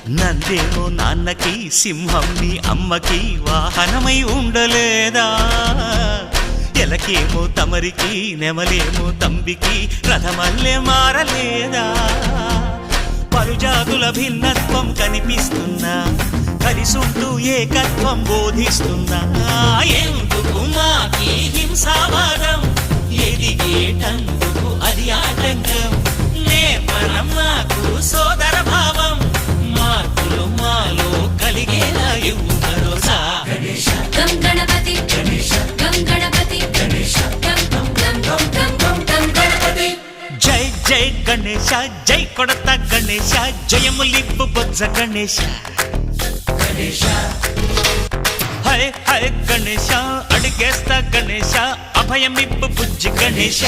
నందేమో నాన్నకి సింహం నీ అమ్మకి వాహనమై ఉండలేదా ఎలకేమో తమరికి నెమలేమో తంబికి రథమల్లే మారలేదా పలుజాతుల భిన్నత్వం కనిపిస్తున్నా కలిసుంటూ ఏకత్వం బోధిస్తున్నా ఎందుకు మాకి హింసావాదం ఎదిగేటందుకు అది ఆటంకం నేపరం నాకు సోదర భావం మార్పులు మాలో కలిగేలా ఇవ్వు భరోసా గం గణపతి గం గణపతి గం గం గం గం గం గం గణపతి జై జై గణేశ జై కొడత గణేశ జయములిప్పు బొజ్జ గణేశ హై హై గణేశ అడిగేస్తా గణేశ అభయమిప్పు బుజ్జి గణేశ